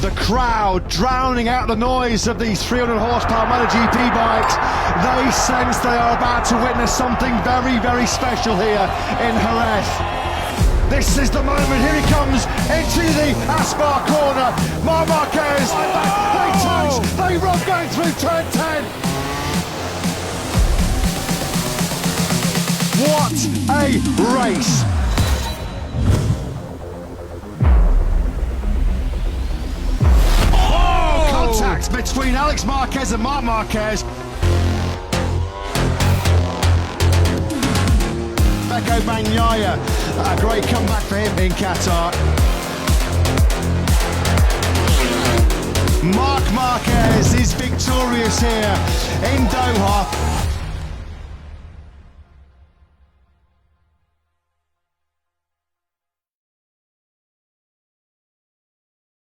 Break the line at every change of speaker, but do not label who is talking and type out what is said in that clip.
The crowd drowning out the noise of these 300 horsepower MotoGP bikes. They sense they are about to witness something very, very special here in Jerez. This is the moment. Here he comes into the Aspar corner. Marc Marquez, they touch, they run going through turn 10. What a race. Contact between Alex Marquez and Marc Marquez. Pecco Bagnaia, a great comeback for him in Qatar. Marc Marquez is victorious here in Doha.